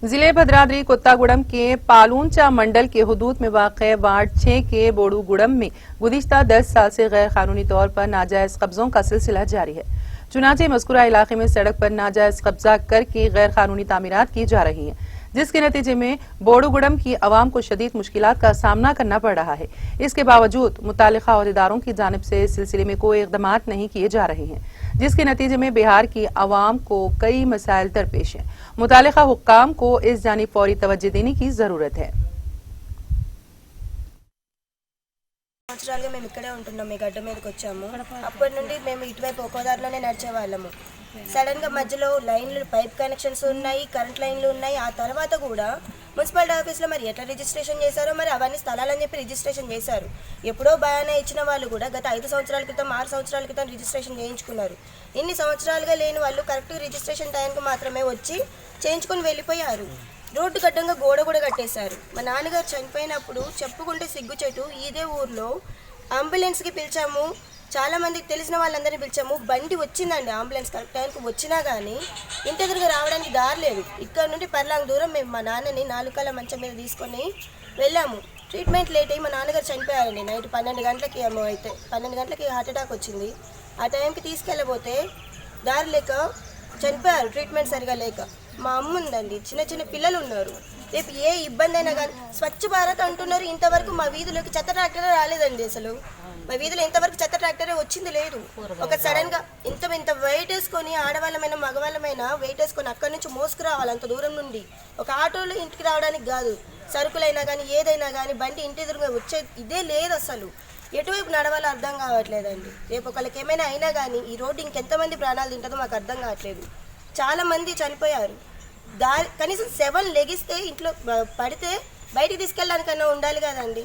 जिले भद्राद्री कोत्तागुड़म के पालूंचा मंडल के हुदूद में वाक़े वार्ड 6 के बोड़ूगुड़म में गुज़िश्ता 10 साल से गैर कानूनी तौर पर नाजायज कब्जों का सिलसिला जारी है। चुनांचे मज़कूरा इलाके में सड़क पर नाजायज कब्जा करके गैर कानूनी तामीरात की जा रही हैं, जिसके नतीजे में बोड़ूगुड़म की आवाम को शदीद मुश्किलात का सामना करना पड़ रहा है। इसके बावजूद मुतालिका अहदेदारों की जानिब से इस सिलसिले में कोई इक़दामात नहीं किए जा रहे हैं, जिसके नतीजे में बिहार की आवाम को कई मसाइल दरपेश हैं। मुतालिका हुक्काम को इस जानिब फौरी तवज्जो देने की जरूरत है। సంవత్సరాలుగా మేము ఇక్కడే ఉంటున్నాం, మీ గడ్డ మీదకి వచ్చాము. అప్పటి నుండి మేము ఇటువైపు ఒక్కో దారిలోనే నడిచే వాళ్ళము. సడన్గా మధ్యలో లైన్లు పైప్ కనెక్షన్స్ ఉన్నాయి, కరెంట్ లైన్లు ఉన్నాయి. ఆ తర్వాత కూడా మున్సిపాలిటీ ఆఫీస్లో మరి ఎట్లా రిజిస్ట్రేషన్ చేశారో, మరి అవన్నీ స్థలాలని చెప్పి రిజిస్ట్రేషన్ చేశారు. ఎప్పుడో భయాన ఇచ్చిన వాళ్ళు కూడా గత 5 సంవత్సరాల క్రితం 6 సంవత్సరాల క్రితం రిజిస్ట్రేషన్ చేయించుకున్నారు. ఇన్ని సంవత్సరాలుగా లేని వాళ్ళు కరెక్ట్ రిజిస్ట్రేషన్ టైంకి మాత్రమే వచ్చి చేయించుకొని వెళ్ళిపోయారు. రోడ్డు గడ్డంగా గోడ కూడా కట్టేశారు. మా నాన్నగారు చనిపోయినప్పుడు చెప్పుకుంటే సిగ్గుచెట్టు, ఇదే ఊర్లో అంబులెన్స్కి పిలిచాము, చాలా మందికి తెలిసిన వాళ్ళందరినీ పిలిచాము. బండి వచ్చిందండి, అంబులెన్స్ కరెక్ట్ టైంకి వచ్చినా కానీ ఇంటి ఎదురుగా రావడానికి దారి లేదు. ఇక్కడ నుండి పర్లాంగ్ దూరం మేము మా నాన్నని 4 కాళ్ళ మంచం మీద తీసుకొని వెళ్ళాము. ట్రీట్మెంట్ లేట్ అయ్యి మా నాన్నగారు చనిపోయారండి. నైట్ 12 గంటలకి ఏమో అయితే 12 గంటలకి హార్ట్ అటాక్ వచ్చింది. ఆ టైంకి తీసుకెళ్ళబోతే దారి లేక చనిపోయారు, ట్రీట్మెంట్ సరిగా లేక. మా అమ్మ ఉందండి, చిన్న చిన్న పిల్లలు ఉన్నారు. రేపు ఏ ఇబ్బంది అయినా కానీ స్వచ్ఛ భారత్ అంటున్నారు, ఇంతవరకు మా వీధిలోకి చెత్త ట్రాక్టరే రాలేదండి. అసలు మా వీధిలో ఇంతవరకు చెత్త ట్రాక్టరే వచ్చింది లేదు. ఒక సడన్గా ఇంత వెయిట్ వేసుకొని ఆడవాళ్ళమైనా మగవాళ్ళమైనా వెయిట్ వేసుకొని అక్కడి నుంచి మోసుకురావాలి అంత దూరం నుండి. ఒక ఆటోలో ఇంటికి రావడానికి కాదు, సరుకులైనా కానీ ఏదైనా కానీ బండి ఇంటి ఎదురుగా వచ్చే ఇదే లేదు. అసలు ఎటువైపు నడవాలో అర్థం కావట్లేదండి. రేపు ఒకళ్ళకి ఏమైనా అయినా కానీ ఈ రోడ్డు ఇంకెంతమంది ప్రాణాలు తింటుందో మాకు అర్థం కావట్లేదు. చాలా మంది చనిపోయారు. కనీసం 7 లెగిస్తే ఇంట్లో పడితే బయటికి తీసుకెళ్ళడానికన్నా ఉండాలి కదండి,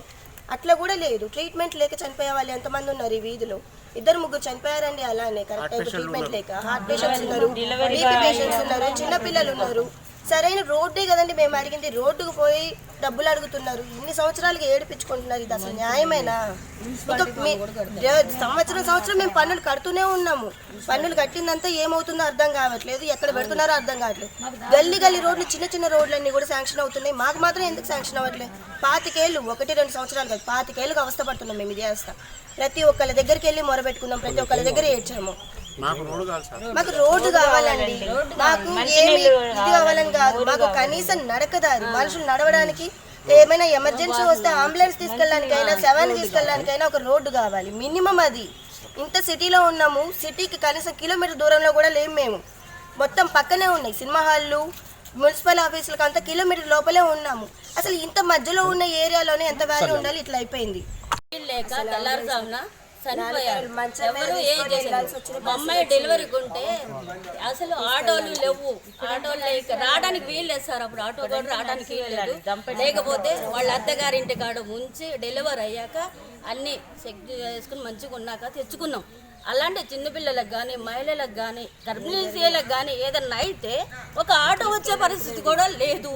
అట్లా కూడా లేదు. ట్రీట్మెంట్ లేక చనిపోయే వాళ్ళు ఎంతమంది ఉన్నారు ఈ వీధిలో? 2-3 చనిపోయారండి అలానే, కరెక్ట్ టైం ట్రీట్మెంట్ లేక. హార్ట్ పేషెంట్స్ ఉన్నారు, బీపీ పేషెంట్స్ ఉన్నారు, చిన్నపిల్లలు ఉన్నారు. సరైన రోడ్డే కదండి మేము అడిగింది. రోడ్డుకు పోయి డబ్బులు అడుగుతున్నారు. ఇన్ని సంవత్సరాలుగా ఏడిపించుకుంటున్నారు. ఇది అసలు న్యాయమేనా? సంవత్సరం మేము పన్నులు కడుతూనే ఉన్నాము. పన్నులు కట్టిందంతా ఏమవుతుందో అర్థం కావట్లేదు, ఎక్కడ పెడుతున్నారో అర్థం కావట్లేదు. గల్లీ రోడ్లు, చిన్న రోడ్లన్నీ కూడా శాంక్షన్ అవుతున్నాయి. మాకు మాత్రం ఎందుకు శాంక్షన్ అవ్వట్లేదు? 25 ఏళ్ళు, 1-2 సంవత్సరాలు కాదు, 25 ఏళ్ళుగా అవస్థపడుతున్నాం మేము ఇది చేస్తాం. ప్రతి ఒక్కళ్ళ దగ్గరికి వెళ్ళి మొరబెట్టుకున్నాం, ప్రతి ఒక్కళ్ళ దగ్గర ఏడ్చాము. మాకు రోడ్డు కావాలండి, మాకు ఏమి ఇది కావాలని కాదు, మాకు కనీసం నడకదారి, మనుషులు నడవడానికి ఏమైనా ఎమర్జెన్సీ వస్తే అంబులెన్స్ తీసుకెళ్ళడానికైనా, శవాన్ని తీసుకెళ్ళడానికైనా ఒక రోడ్డు కావాలి మినిమం. అది ఇంత సిటీలో ఉన్నాము, సిటీకి కనీసం కిలోమీటర్ దూరంలో కూడా లేము మేము. మొత్తం పక్కనే ఉన్నాయి సినిమా హాళ్ళు, మున్సిపల్ ఆఫీసులకు, అంత కిలోమీటర్ లోపలే ఉన్నాము. అసలు ఇంత మధ్యలో ఉన్న ఏరియాలోనే ఎంత వాల్యూ ఉండాలి? ఇట్లా అయిపోయింది. చనిపోయారు, ఎవరు ఏం చేశారు. మా అమ్మాయి డెలివరీకి ఉంటే అసలు ఆటోలు లేవు, ఆటోలు లేక రావడానికి వీలు లేదు సార్. అప్పుడు ఆటో కూడా రావడానికి వీలు లేదు. లేకపోతే వాళ్ళ అత్తగారింటి కాడ ఉంచి డెలివరీ అయ్యాక అన్నీ చెక్ చేసుకుని మంచిగా ఉన్నాక తెచ్చుకున్నాం. అలాంటి చిన్నపిల్లలకు కానీ, మహిళలకు కానీ, గర్భిణీ స్త్రీలకు కానీ ఏదన్నా అయితే ఒక ఆటో వచ్చే పరిస్థితి కూడా లేదు.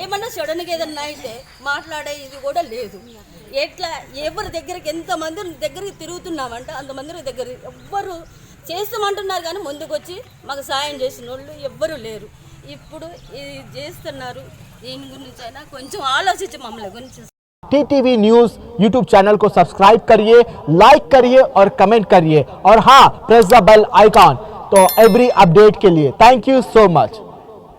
ఏమన్నా సడన్గా ఏదన్నా అయితే మాట్లాడే ఇది కూడా లేదు. ఎట్లా ఎవరి దగ్గరికి ఎంతమంది దగ్గరికి తిరుగుతున్నామంటే అంతమంది దగ్గర ఎవ్వరు చేస్తామంటున్నారు కానీ ముందుకు వచ్చి మాకు సాయం చేసిన వాళ్ళు ఎవ్వరూ లేరు. ఇప్పుడు ఇది చేస్తున్నారు. దీని గురించి అయినా కొంచెం ఆలోచించి మమ్మల్ని గురించి. टीटीवी न्यूज़ यूट्यूब चैनल को सब्सक्राइब करिए, लाइक करिए और कमेंट करिए, और हाँ, प्रेस द बेल आइकॉन तो एवरी अपडेट के लिए। Thank you so much.